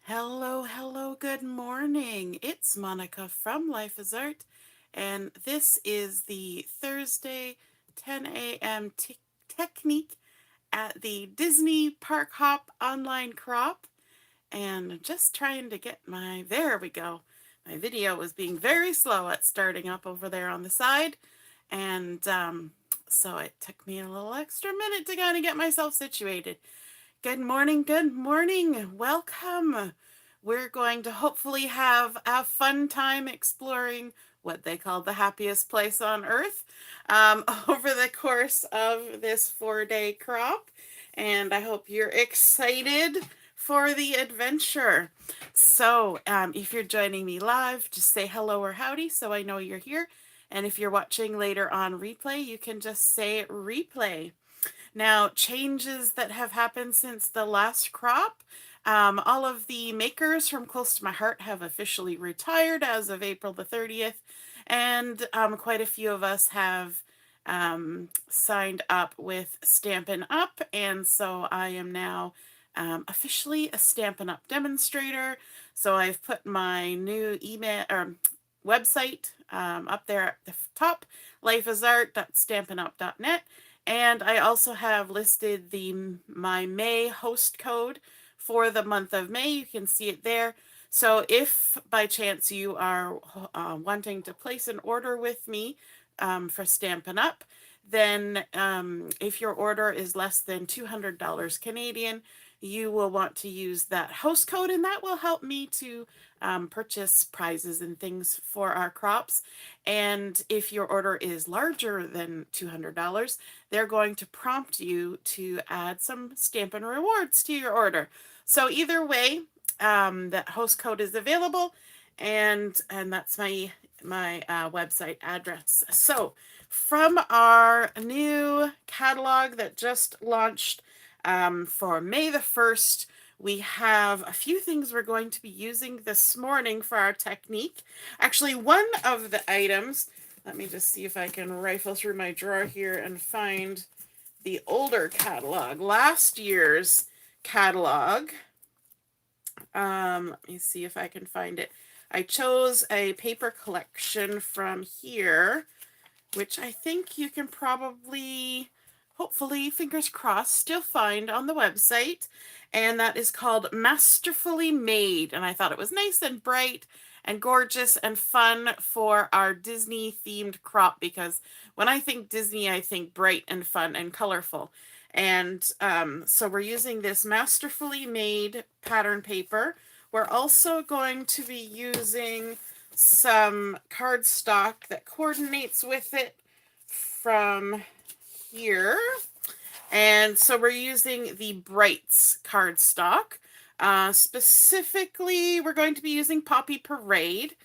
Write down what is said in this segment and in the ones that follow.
Hello, hello, good morning. It's Monica from Life is Art, and this is the Thursday 10 a.m. technique at the Disney Park Hop online crop. And just trying to get there we go. My video was being very slow at starting up over there on the side, and so it took me a little extra minute to kind of get myself situated. Good morning, good morning. Welcome. We're going to hopefully have a fun time exploring what they call the happiest place on earth over the course of this 4-day crop. And I hope you're excited for the adventure. So if you're joining me live, just say hello or howdy so I know you're here. And if you're watching later on replay, you can just say replay. Now, changes that have happened since the last crop. All of the makers from Close to My Heart have officially retired as of April the 30th, and quite a few of us have signed up with Stampin' Up, and so I am now officially a Stampin' Up demonstrator. So I've put my new email or website up there at the top, lifeisart.stampinup.net. And I also have listed my May host code for the month of May. You can see it there. So if by chance you are wanting to place an order with me for Stampin' Up, then if your order is less than $200 Canadian, you will want to use that host code, and that will help me to purchase prizes and things for our crops. And if your order is larger than $200, they're going to prompt you to add some Stampin' Rewards to your order. So either way, that host code is available, and that's my website address. So from our new catalog that just launched for May the 1st, we have a few things we're going to be using this morning for our technique. Actually, one of the items, let me just see if I can rifle through my drawer here and find the older catalog, last year's catalog. Let me see if I can find it. I chose a paper collection from here, which I think you can probably, hopefully, fingers crossed, still find on the website. And that is called Masterfully Made. And I thought it was nice and bright and gorgeous and fun for our Disney themed crop, because when I think Disney, I think bright and fun and colorful. And so we're using this Masterfully Made pattern paper. We're also going to be using some cardstock that coordinates with it from here. And so we're using the Brights cardstock. Specifically, we're going to be using Poppy Parade.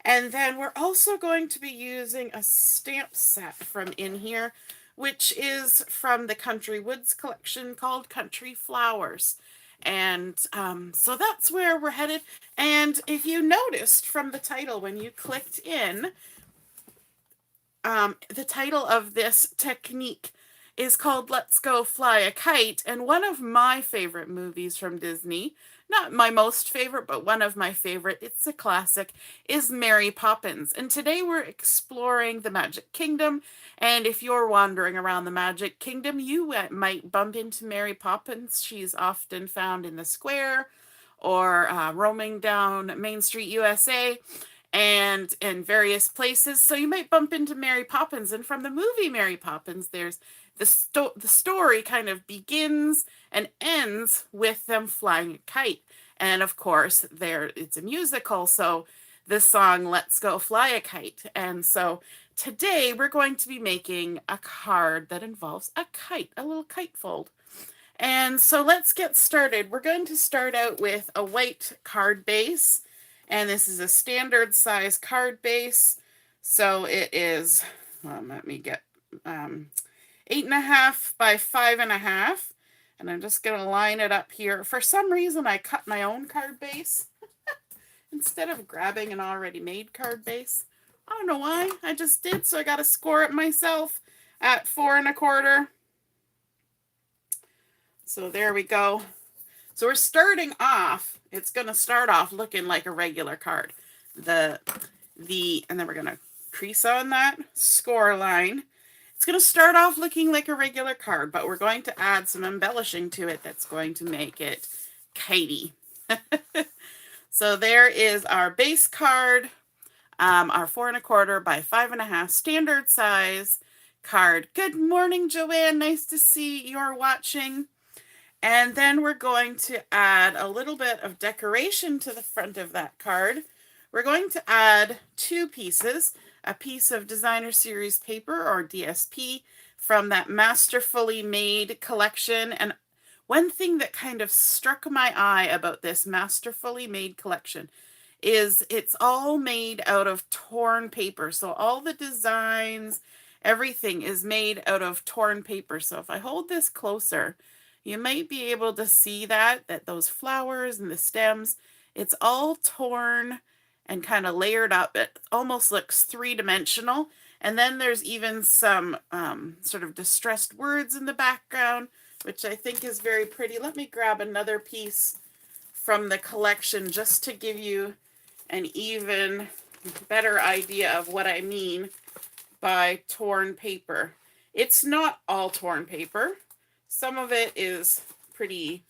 And then we're also going to be using a stamp set from in here, which is from the Country Woods collection called Country Flowers. And so that's where we're headed. And if you noticed from the title when you clicked in, the title of this technique is called Let's Go Fly a Kite. And one of my favorite movies from Disney, not my most favorite, but one of my favorite, it's a classic, is Mary Poppins. And today we're exploring the Magic Kingdom. And if you're wandering around the Magic Kingdom, you might bump into Mary Poppins. She's often found in the square or roaming down Main Street, USA, and in various places. So you might bump into Mary Poppins. And from the movie Mary Poppins, there's the story kind of begins and ends with them flying a kite. And of course, it's a musical, so the song Let's Go Fly a Kite. And so today we're going to be making a card that involves a kite, a little kite fold. And so let's get started. We're going to start out with a white card base. And this is a standard size card base. So it is, let me get 8.5 by 5.5. And I'm just going to line it up here. For some reason, I cut my own card base instead of grabbing an already made card base. I don't know why. I just did, so I got to score it myself at 4.25. So there we go. So we're starting off, it's going to start off looking like a regular card. And then we're going to crease on that score line. It's going to start off looking like a regular card, but we're going to add some embellishing to it that's going to make it kitey. So there is our base card, our 4 1/4 by 5 1/2 standard size card. Good morning, Joanne. Nice to see you're watching. And then we're going to add a little bit of decoration to the front of that card. We're going to add 2 pieces, a piece of designer series paper or DSP from that Masterfully Made collection. And one thing that kind of struck my eye about this Masterfully Made collection is it's all made out of torn paper. So all the designs, everything is made out of torn paper. So if I hold this closer, you might be able to see that those flowers and the stems, it's all torn and kind of layered up. It almost looks 3-dimensional. And then there's even some sort of distressed words in the background, which I think is very pretty. Let me grab another piece from the collection just to give you an even better idea of what I mean by torn paper. It's not all torn paper. Some of it is pretty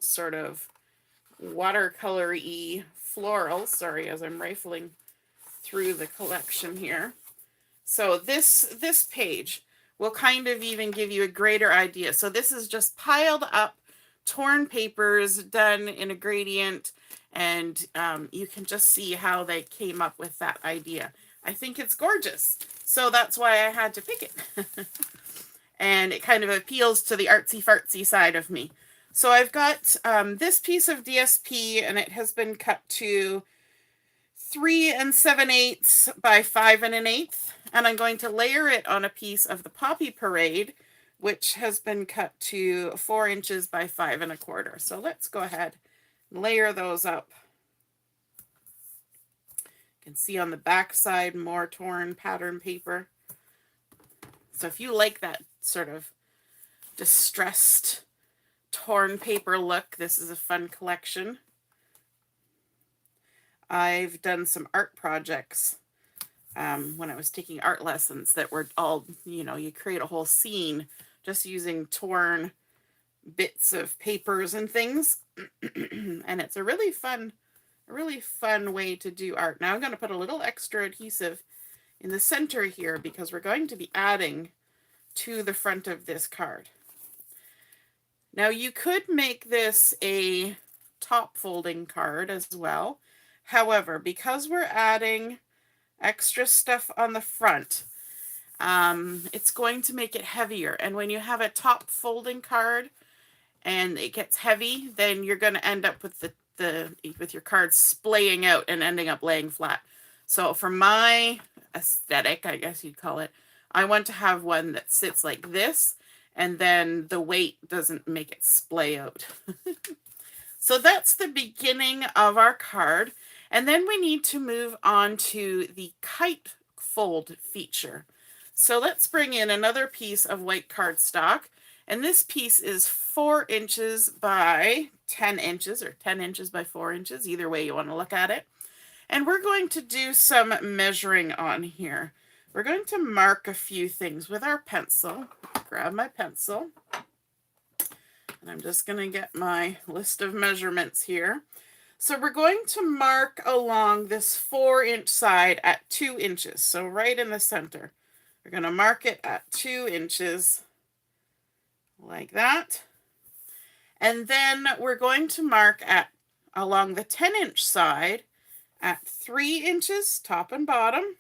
sort of watercolor-y floral. Sorry, as I'm rifling through the collection here. So this page will kind of even give you a greater idea. So this is just piled up torn papers done in a gradient, and you can just see how they came up with that idea. I think it's gorgeous. So that's why I had to pick it. And it kind of appeals to the artsy-fartsy side of me. So I've got this piece of DSP, and it has been cut to 3 7/8 by 5 1/8. And I'm going to layer it on a piece of the Poppy Parade, which has been cut to 4 inches by 5 1/4. So let's go ahead and layer those up. You can see on the back side more torn pattern paper. So if you like that sort of distressed torn paper look, this is a fun collection. I've done some art projects when I was taking art lessons that were all, you create a whole scene just using torn bits of papers and things. And it's a really fun way to do art. Now I'm going to put a little extra adhesive in the center here because we're going to be adding to the front of this card. Now you could make this a top folding card as well. However, because we're adding extra stuff on the front, it's going to make it heavier. And when you have a top folding card and it gets heavy, then you're going to end up with with your card splaying out and ending up laying flat. So for my aesthetic, I guess you'd call it, I want to have one that sits like this, and then the weight doesn't make it splay out. So that's the beginning of our card. And then we need to move on to the kite fold feature. So let's bring in another piece of white cardstock. And this piece is 4 inches by 10 inches, or 10 inches by 4 inches, either way you want to look at it. And we're going to do some measuring on here. We're going to mark a few things with our pencil. Grab my pencil. And I'm just going to get my list of measurements here. So we're going to mark along this 4-inch side at 2 inches. So right in the center. We're going to mark it at 2 inches like that. And then we're going to mark along the 10-inch side at 3 inches top and bottom,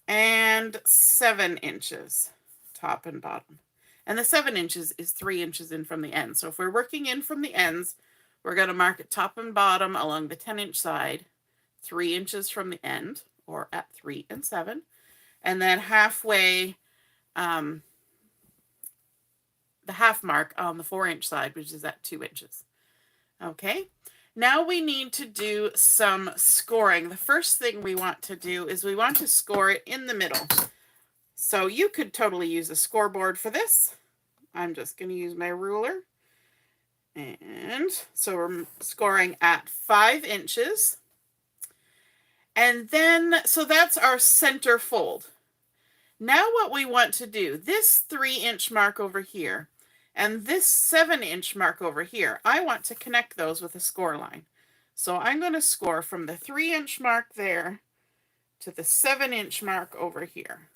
and 7 inches top and bottom. And the 7 inches is 3 inches in from the end. So if we're working in from the ends, we're going to mark it top and bottom along the 10-inch side, 3 inches from the end, or at 3 and 7. And then halfway, the half mark on the 4-inch side, which is at 2 inches. Okay, now we need to do some scoring. The first thing we want to do is we want to score it in the middle. So you could totally use a scoreboard for this. I'm just going to use my ruler. And so we're scoring at 5 inches. And then, so that's our center fold. Now what we want to do, this 3-inch mark over here and this 7-inch mark over here, I want to connect those with a score line. So I'm going to score from the 3-inch mark there to the 7-inch mark over here.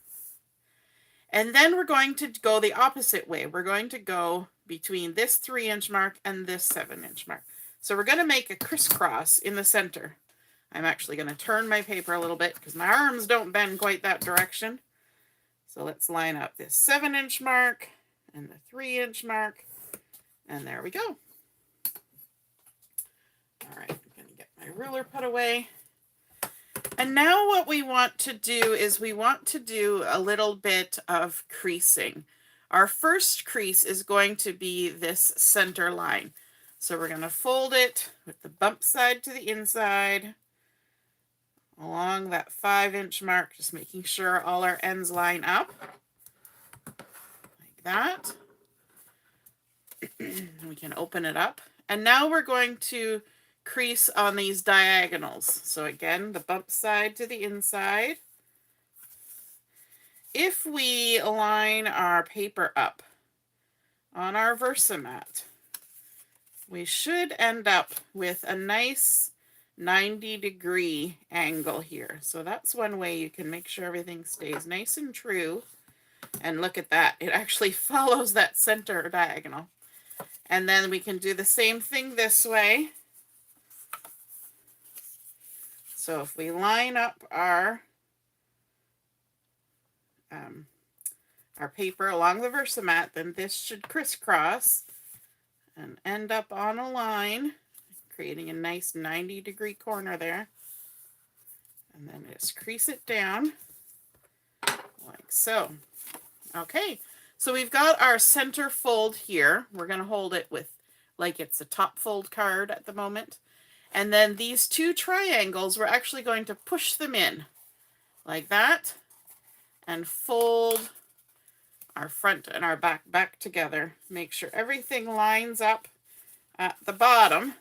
And then we're going to go the opposite way. We're going to go between this 3-inch mark and this 7-inch mark. So we're going to make a crisscross in the center. I'm actually going to turn my paper a little bit because my arms don't bend quite that direction. So let's line up this 7-inch mark and the 3-inch mark. And there we go. All right, I'm going to get my ruler put away. And now what we want to do is we want to do a little bit of creasing. Our first crease is going to be this center line. So we're going to fold it with the bump side to the inside along that 5-inch mark, just making sure all our ends line up like that. We can open it up. And now we're going to crease on these diagonals. So again, the bump side to the inside. If we line our paper up on our Versamat, we should end up with a nice 90-degree angle here. So that's one way you can make sure everything stays nice and true. And look at that, it actually follows that center diagonal. And then we can do the same thing this way. So if we line up our paper along the Versamat, then this should crisscross and end up on a line, creating a nice 90-degree corner there. And then just crease it down like so. Okay, so we've got our center fold here. We're going to hold it with like it's a top fold card at the moment. And then these 2 triangles, we're actually going to push them in like that and fold our front and our back together. Make sure everything lines up at the bottom.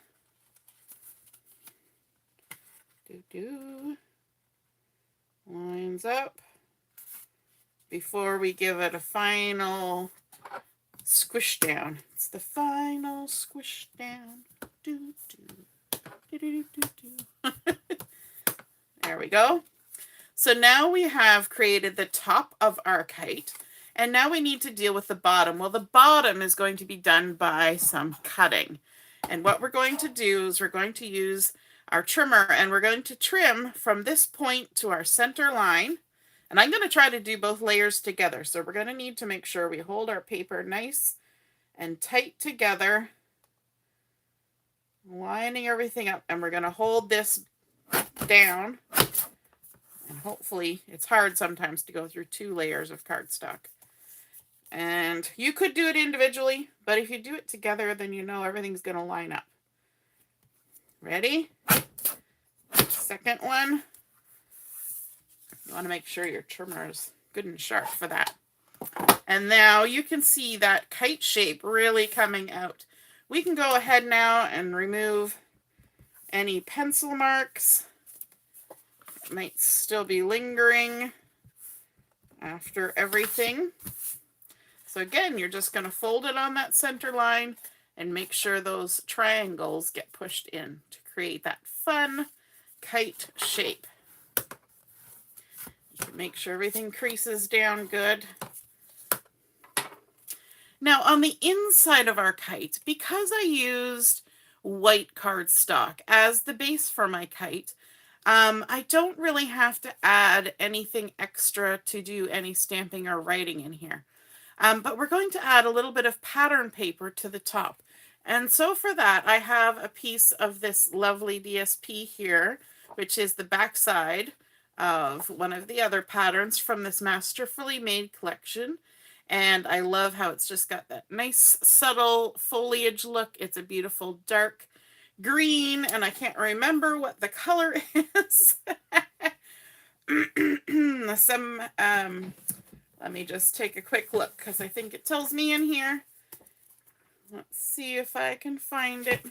Lines up before we give it a final squish down. It's the final squish down. There we go. So now we have created the top of our kite, and now we need to deal with the bottom. Well, the bottom is going to be done by some cutting. And what we're going to do is we're going to use our trimmer, and we're going to trim from this point to our center line. And I'm going to try to do both layers together. So we're going to need to make sure we hold our paper nice and tight together, lining everything up, and we're going to hold this down. And hopefully, it's hard sometimes to go through 2 layers of cardstock. And you could do it individually, but if you do it together, then you know everything's going to line up. Ready? Second one. You want to make sure your trimmer is good and sharp for that. And now you can see that kite shape really coming out. We can go ahead now and remove any pencil marks. It might still be lingering after everything. So again, you're just going to fold it on that center line and make sure those triangles get pushed in to create that fun kite shape. You can make sure everything creases down good. Now on the inside of our kite, because I used white cardstock as the base for my kite, I don't really have to add anything extra to do any stamping or writing in here. But we're going to add a little bit of pattern paper to the top. And so for that, I have a piece of this lovely DSP here, which is the backside of one of the other patterns from this Masterfully Made collection. And I love how it's just got that nice subtle foliage look. It's a beautiful dark green, and I can't remember what the color is. Let me just take a quick look because I think it tells me in here. Let's see if I can find it.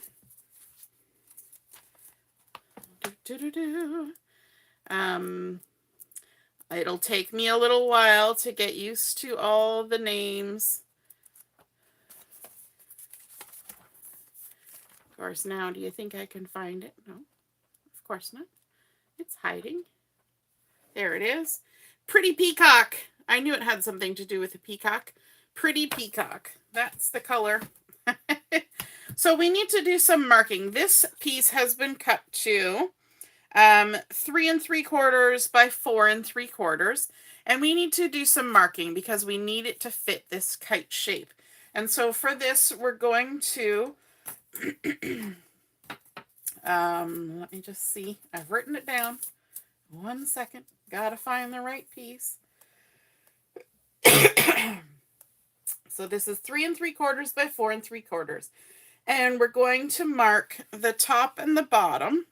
It'll take me a little while to get used to all the names. Of course, now, do you think I can find it? No, of course not. It's hiding. There it is. Pretty Peacock. I knew it had something to do with a peacock. Pretty Peacock. That's the color. So we need to do some marking. This piece has been cut to 3 3/4 by 4 3/4. And we need to do some marking because we need it to fit this kite shape. And so for this, we're going to, let me just see. I've written it down. 1 second. Gotta find the right piece. So this is 3 3/4 by 4 3/4. And we're going to mark the top and the bottom,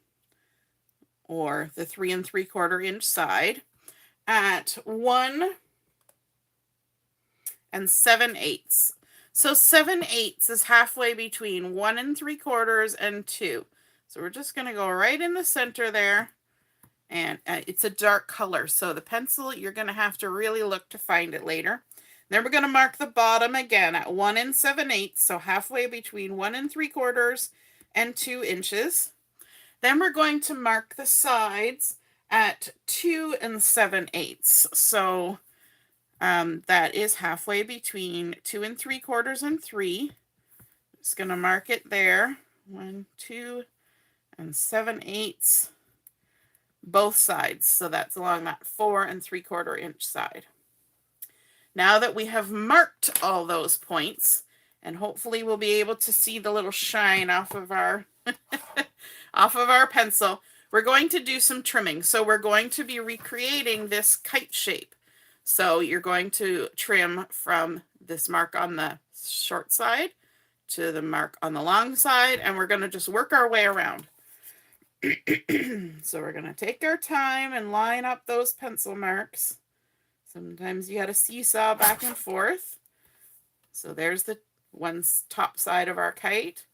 or the 3 3/4 inch side, at 1 7/8. So 7/8 is halfway between 1 3/4 and 2. So we're just going to go right in the center there. And it's a dark color, so the pencil, you're going to have to really look to find it later. Then we're going to mark the bottom again at 1 7/8, so halfway between 1 3/4 and 2 inches. Then we're going to mark the sides at 2 7/8. So that is halfway between 2 3/4 and 3. Just going to mark it there. 1, 2, and 7/8. Both sides. So that's along that 4 3/4 inch side. Now that we have marked all those points, and hopefully we'll be able to see the little shine off of our off of our pencil, we're going to do some trimming. So we're going to be recreating this kite shape. So you're going to trim from this mark on the short side to the mark on the long side, and we're going to just work our way around. So we're going to take our time and line up those pencil marks. Sometimes you got to seesaw back and forth. So there's the one top side of our kite.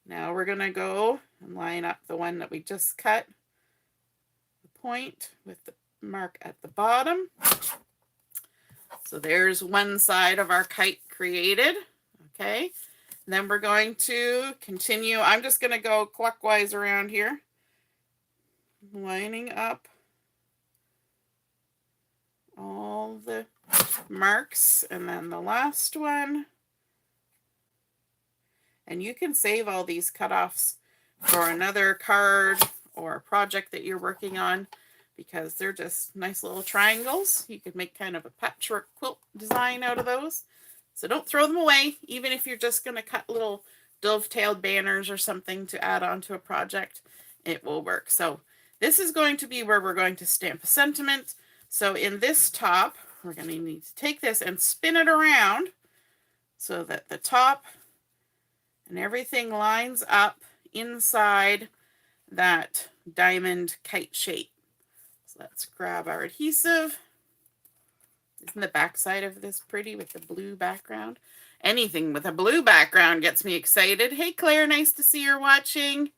Now we're going to go and line up the one that we just cut, the point with the mark at the bottom. So there's one side of our kite created. Okay. And then we're going to continue. I'm just going to go clockwise around here, lining up all the marks, and then the last one. And you can save all these cutoffs for another card or a project that you're working on, because they're just nice little triangles. You could make kind of a patchwork quilt design out of those. So don't throw them away, even if you're just going to cut little dovetailed banners or something to add on to a project. It will work. So this is going to be where we're going to stamp a sentiment. So in this top, we're going to need to take this and spin it around so that the top and everything lines up inside that diamond kite shape. So let's grab our adhesive. Isn't the back side of this pretty with the blue background? Anything with a blue background gets me excited. Hey, Claire, nice to see you're watching.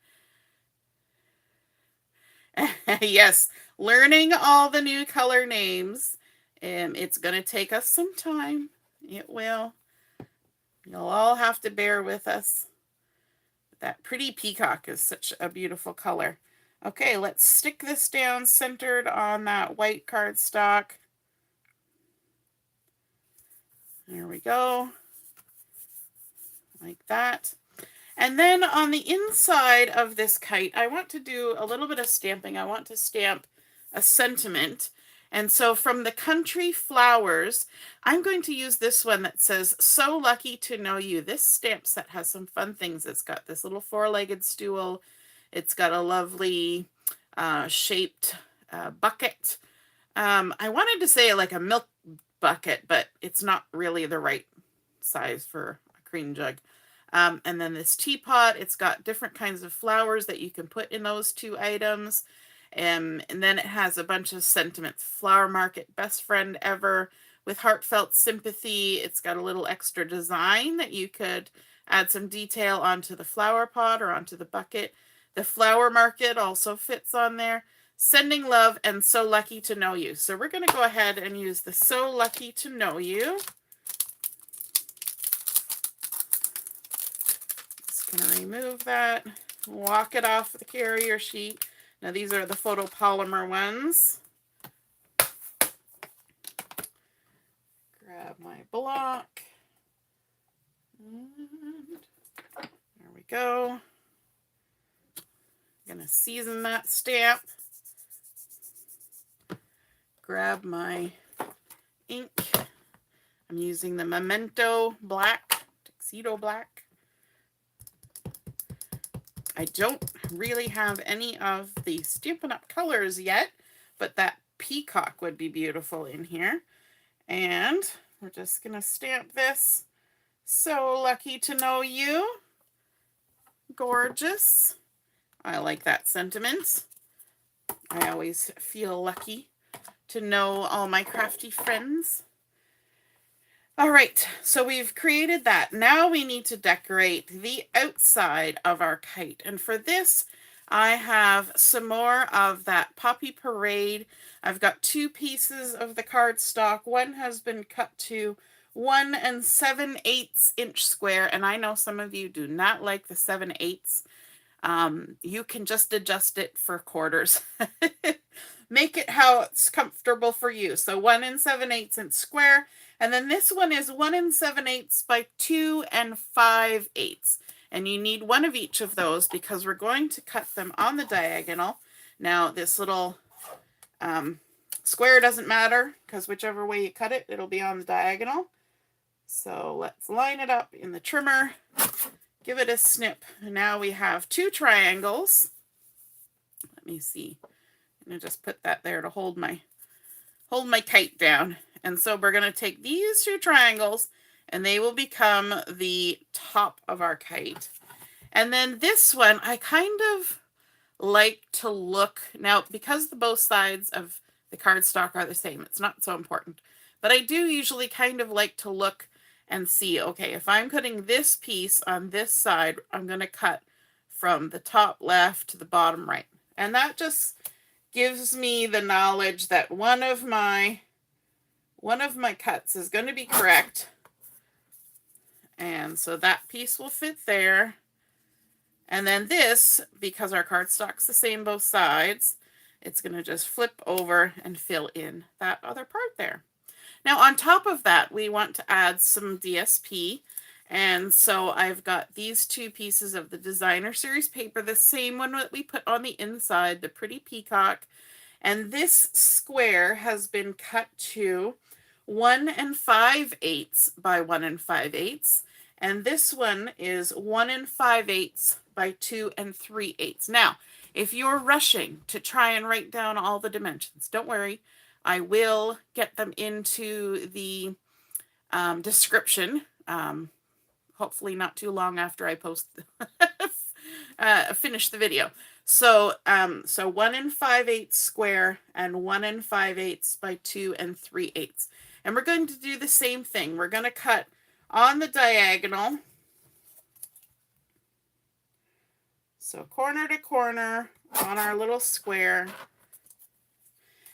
Yes, learning all the new color names. It's going to take us some time. It will. You'll all have to bear with us. That pretty peacock is such a beautiful color. Okay, let's stick this down centered on that white cardstock. There we go. Like that. And then on the inside of this kite, I want to do a little bit of stamping. I want to stamp a sentiment. And so from the Country Flowers, I'm going to use this one that says, "So lucky to know you." This stamp set has some fun things. It's got this little four-legged stool. It's got a lovely shaped bucket. I wanted to say like a milk bucket, but it's not really the right size for a cream jug. And then this teapot, it's got different kinds of flowers that you can put in those two items. And then it has a bunch of sentiments. Flower Market, Best Friend Ever, with Heartfelt Sympathy. It's got a little extra design that you could add some detail onto the flower pot or onto the bucket. The flower market also fits on there. Sending love and so lucky to know you. So we're going to go ahead and use the so lucky to know you. Just going to remove that, walk it off the carrier sheet. Now these are the photopolymer ones. Grab my block. And there we go. I'm going to season that stamp. Grab my ink. I'm using the Momento black, tuxedo black. I don't really have any of the Stampin' Up! Colors yet, but that peacock would be beautiful in here. And we're just going to stamp this. So lucky to know you. Gorgeous. I like that sentiment. I always feel lucky to know all my crafty friends. All right, so we've created that. Now we need to decorate the outside of our kite. And for this, I have some more of that Poppy Parade. I've got 2 pieces of the cardstock. One has been cut to 1 7/8 inch square, and I know some of you do not like the 7/8. You can just adjust it for quarters. Make it how it's comfortable for you. So 1 7/8 inch square. And then this one is 1 7/8 by 2 5/8. And you need one of each of those because we're going to cut them on the diagonal. Now this little square doesn't matter because whichever way you cut it, it'll be on the diagonal. So let's line it up in the trimmer. Give it a snip. And now we have 2 triangles. Let me see. I'm going to just put that there to hold my kite down. And so we're going to take these 2 triangles and they will become the top of our kite. And then this one, I kind of like to look, now because both sides of the cardstock are the same, it's not so important. But I do usually kind of like to look and see, okay, if I'm cutting this piece on this side, I'm going to cut from the top left to the bottom right. And that just gives me the knowledge that one of my cuts is going to be correct. And so that piece will fit there. And then this, because our cardstock's the same both sides, it's going to just flip over and fill in that other part there. Now on top of that, we want to add some DSP. And so I've got these 2 pieces of the Designer Series paper, the same one that we put on the inside, the pretty peacock. And this square has been cut to 1 5/8 by 1 5/8. And this one is 1 5/8 by 2 3/8. Now, if you're rushing to try and write down all the dimensions, don't worry. I will get them into the description, hopefully not too long after I post finish the video. So 1 5/8 square and 1 5/8 by 2 3/8. And we're going to do the same thing. We're going to cut on the diagonal. So corner to corner on our little square.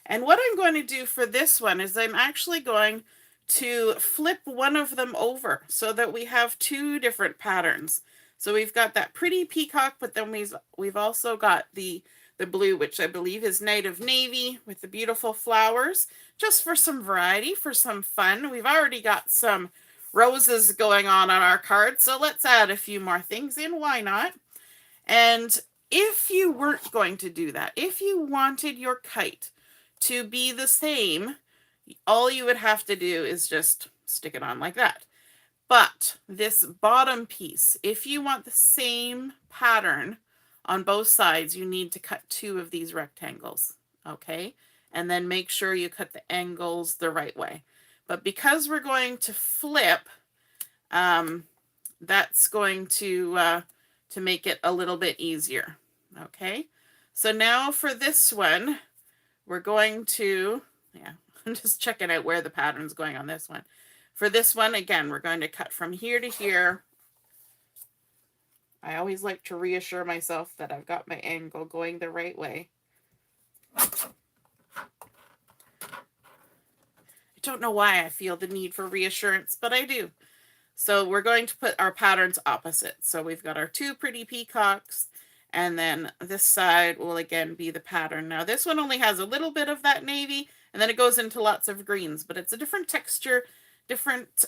And what I'm going to do for this one is I'm actually going to flip one of them over so that we have 2 different patterns. So we've got that pretty peacock, but then we've also got the blue, which I believe is Native Navy with the beautiful flowers, just for some variety, for some fun. We've already got some roses going on our card, so let's add a few more things in. Why not? And if you weren't going to do that, if you wanted your kite to be the same, all you would have to do is just stick it on like that. But this bottom piece, if you want the same pattern on both sides, you need to cut 2 of these rectangles, okay? And then make sure you cut the angles the right way. But because we're going to flip, that's going to make it a little bit easier, okay? So now for this one, we're going to, I'm just checking out where the pattern's going on this one. For this one, again, we're going to cut from here to here. I always like to reassure myself that I've got my angle going the right way. I don't know why I feel the need for reassurance, but I do. So we're going to put our patterns opposite. So we've got our two pretty peacocks, and then this side will again be the pattern. Now this one only has a little bit of that navy, and then it goes into lots of greens, but it's a different texture, different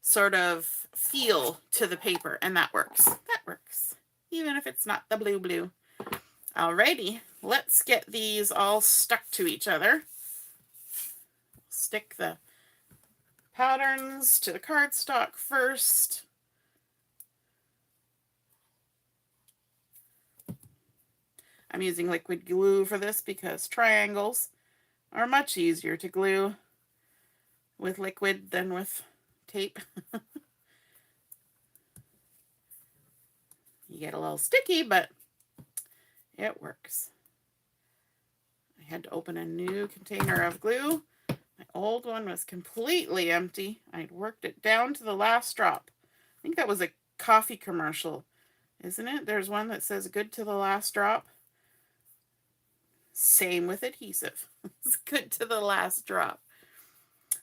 sort of feel to the paper, and that works. That works, even if it's not the blue. Alrighty, let's get these all stuck to each other. Stick the patterns to the cardstock first. I'm using liquid glue for this because triangles are much easier to glue with liquid than with tape. You get a little sticky, but it works. I had to open a new container of glue. My old one was completely empty. I'd worked it down to the last drop. I think that was a coffee commercial, isn't it? There's one that says good to the last drop. Same with adhesive. It's good to the last drop.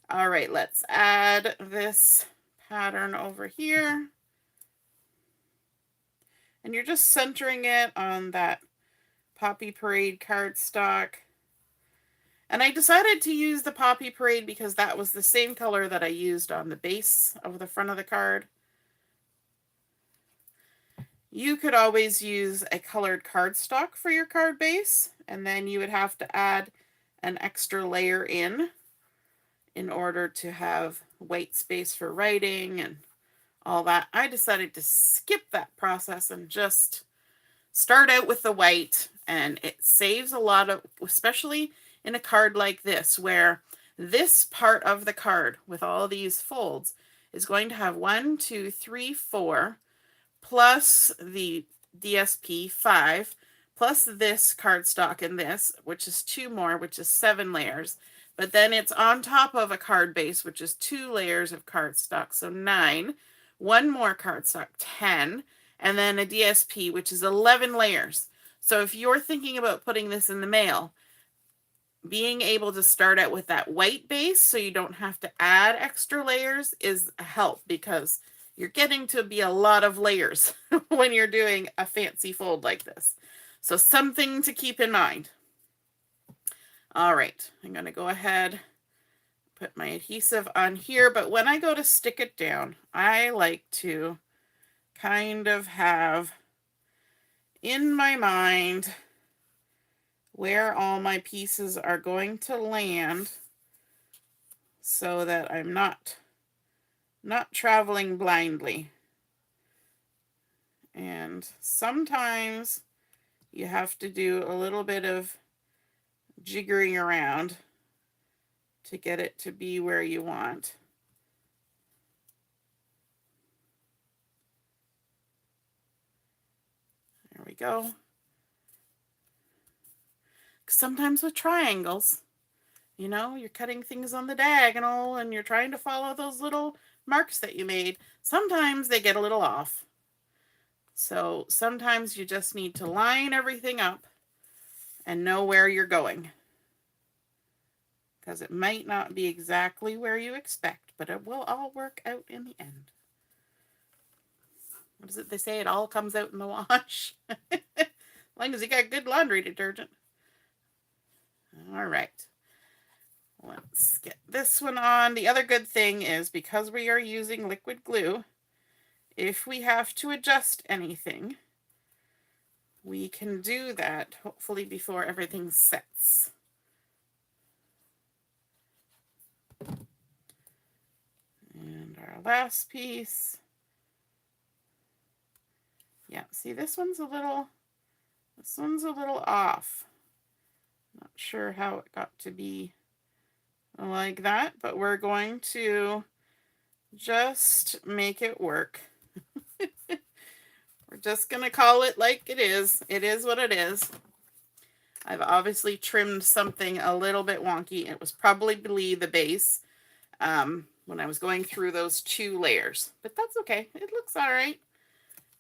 All right, let's add this pattern over here. And you're just centering it on that Poppy Parade cardstock. And I decided to use the Poppy Parade because that was the same color that I used on the base of the front of the card. You could always use a colored cardstock for your card base, and then you would have to add an extra layer in order to have white space for writing and all that. I decided to skip that process and just start out with the white, and it saves a lot of, especially in a card like this, where this part of the card with all these folds is going to have 1, 2, 3, 4, plus the DSP 5, plus this cardstock and this, which is 2 more, which is 7 layers. But then it's on top of a card base, which is 2 layers of cardstock, so 9. 1 more cardstock, 10, and then a DSP, which is 11 layers. So if you're thinking about putting this in the mail, being able to start out with that white base so you don't have to add extra layers is a help, because you're getting to be a lot of layers when you're doing a fancy fold like this. So something to keep in mind. All right, I'm going to go ahead, put my adhesive on here, but when I go to stick it down, I like to kind of have in my mind where all my pieces are going to land so that I'm not traveling blindly. And sometimes you have to do a little bit of jiggering around to get it to be where you want. There we go. Sometimes with triangles, you know, you're cutting things on the diagonal and you're trying to follow those little marks that you made. Sometimes they get a little off. So sometimes you just need to line everything up and know where you're going, because it might not be exactly where you expect, but it will all work out in the end. What is it they say? It all comes out in the wash. As long as you got good laundry detergent. All right. Let's get this one on. The other good thing is, because we are using liquid glue, if we have to adjust anything, we can do that hopefully before everything sets. And our last piece. Yeah, see, this one's a little off. Not sure how it got to be like that, but we're going to just make it work. We're just going to call it like it is. It is what it is. I've obviously trimmed something a little bit wonky. It was probably the base when I was going through those 2 layers, but that's okay. It looks all right.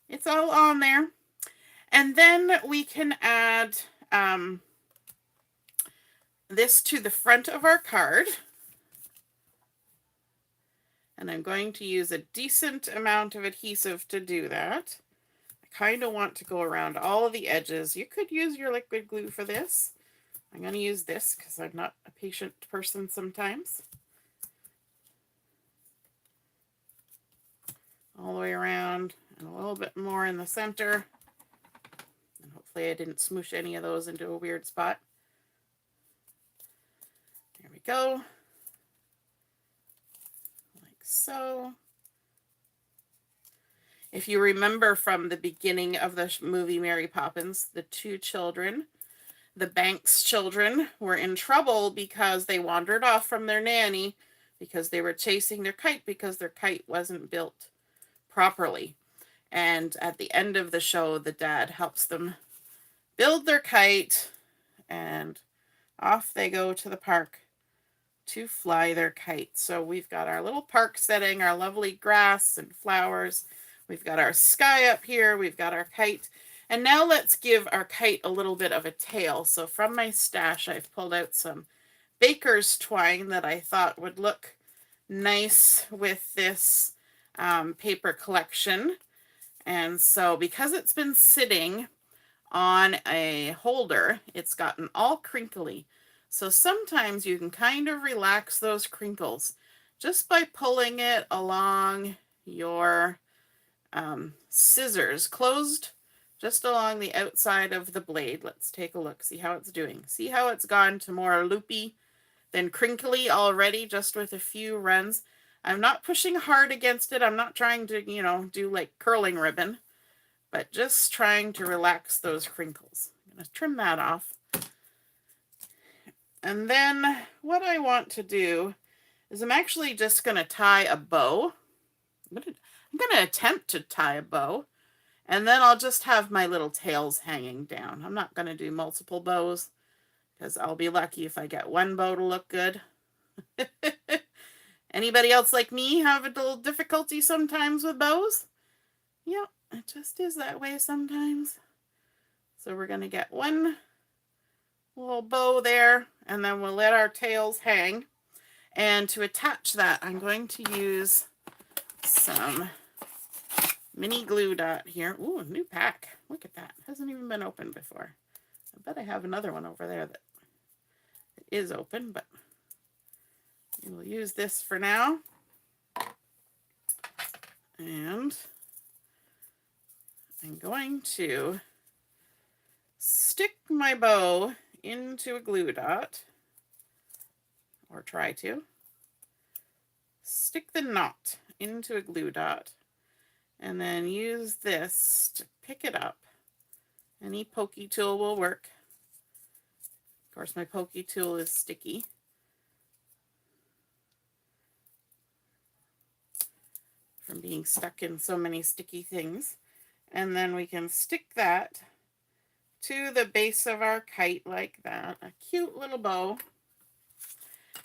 It's all on there. And then we can add this to the front of our card. And I'm going to use a decent amount of adhesive to do that. I kind of want to go around all of the edges. You could use your liquid glue for this. I'm going to use this because I'm not a patient person sometimes. All the way around and a little bit more in the center. And hopefully I didn't smoosh any of those into a weird spot. There we go. Like so. If you remember from the beginning of the movie Mary Poppins, the two children, the Banks children, were in trouble because they wandered off from their nanny because they were chasing their kite because their kite wasn't built properly. And at the end of the show, the dad helps them build their kite, and off they go to the park to fly their kite. So we've got our little park setting, our lovely grass and flowers. We've got our sky up here. We've got our kite. And now let's give our kite a little bit of a tail. So from my stash, I've pulled out some baker's twine that I thought would look nice with this paper collection. And so because it's been sitting on a holder, it's gotten all crinkly. So sometimes you can kind of relax those crinkles just by pulling it along your scissors closed just along the outside of the blade. Let's take a look, see how it's doing. See how it's gone to more loopy than crinkly already just with a few runs. I'm not pushing hard against it. I'm not trying to, you know, do like curling ribbon, but just trying to relax those crinkles. I'm going to trim that off. And then what I want to do is I'm actually just going to tie a bow. I'm going to attempt to tie a bow, and then I'll just have my little tails hanging down. I'm not going to do multiple bows because I'll be lucky if I get one bow to look good. Anybody else like me have a little difficulty sometimes with bows? Yeah, it just is that way sometimes. So we're going to get one little bow there, and then we'll let our tails hang. And to attach that, I'm going to use some mini glue dot here. Ooh, a new pack. Look at that. Hasn't even been opened before. I bet I have another one over there that is open, but we will use this for now. And I'm going to stick my bow into a glue dot, or try to. Stick the knot into a glue dot, and then use this to pick it up. Any pokey tool will work. Of course, my pokey tool is sticky. From being stuck in so many sticky things. And then we can stick that to the base of our kite like that. A cute little bow.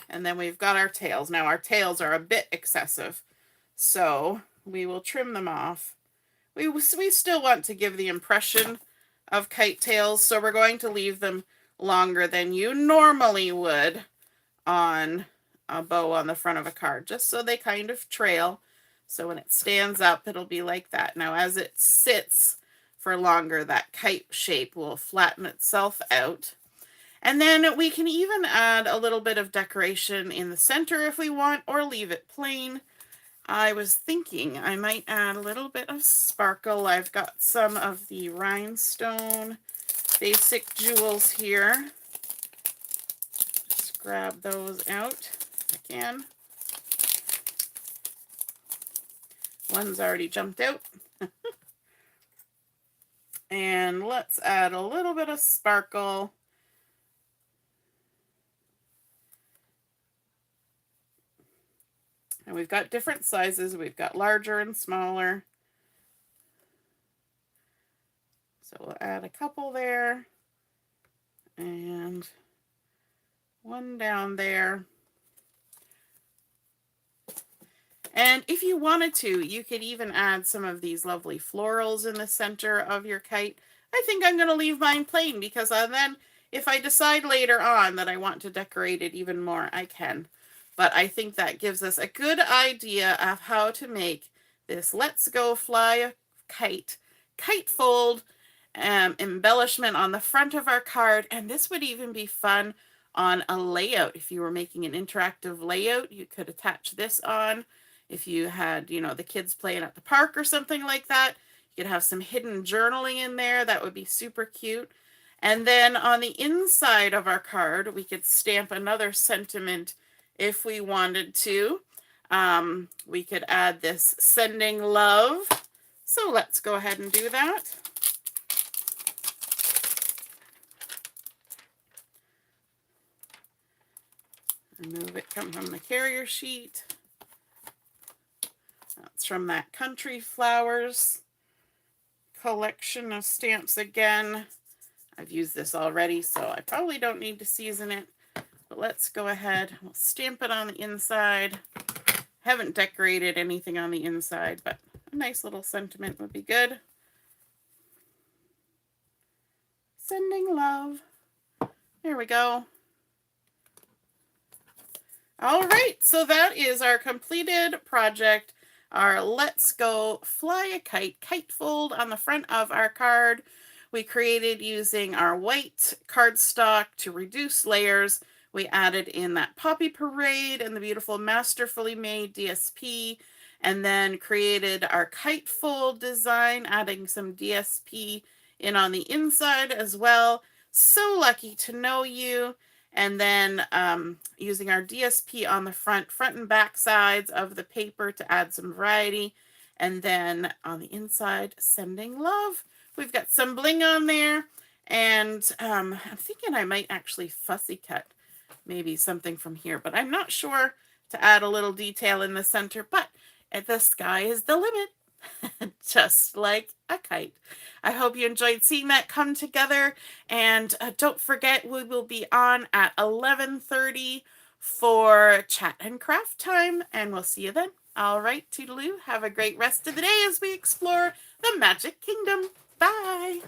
And then we've got our tails. Now our tails are a bit excessive, so we will trim them off. We still want to give the impression of kite tails, so we're going to leave them longer than you normally would on a bow on the front of a card, just so they kind of trail. So when it stands up, it'll be like that. Now as it sits for longer, that kite shape will flatten itself out. And then we can even add a little bit of decoration in the center if we want, or leave it plain. I was thinking I might add a little bit of sparkle. I've got some of the Rhinestone basic jewels here. Just grab those out if I can. One's already jumped out. And let's add a little bit of sparkle. And we've got different sizes. We've got larger and smaller. So we'll add a couple there. And one down there. And if you wanted to, you could even add some of these lovely florals in the center of your kite. I think I'm going to leave mine plain because then if I decide later on that I want to decorate it even more, I can. But I think that gives us a good idea of how to make this Let's Go Fly a kite fold embellishment on the front of our card. And this would even be fun on a layout. If you were making an interactive layout, you could attach this on. If you had, you know, the kids playing at the park or something like that, you could have some hidden journaling in there. That would be super cute. And then on the inside of our card, we could stamp another sentiment if we wanted to. We could add this sending love. So let's go ahead and do that. Remove it from the carrier sheet. That's from that Country Flowers collection of stamps again. I've used this already, so I probably don't need to season it. But let's go ahead. We'll stamp it on the inside. Haven't decorated anything on the inside, but a nice little sentiment would be good. Sending love. There we go. All right, so that is our completed project. Our Let's Go Fly a Kite fold on the front of our card. We created using our white cardstock to reduce layers. We added in that Poppy Parade and the beautiful Masterfully Made DSP, and then created our kite fold design, adding some DSP in on the inside as well. So lucky to know you. And then using our DSP on the front and back sides of the paper to add some variety. And then on the inside, sending love. We've got some bling on there. And I'm thinking I might actually fussy cut maybe something from here, but I'm not sure, to add a little detail in the center. But the sky is the limit. Just like a kite. I hope you enjoyed seeing that come together, and don't forget we will be on at 11:30 for chat and craft time, and we'll see you then. All right, toodaloo, have a great rest of the day as we explore the Magic Kingdom. Bye.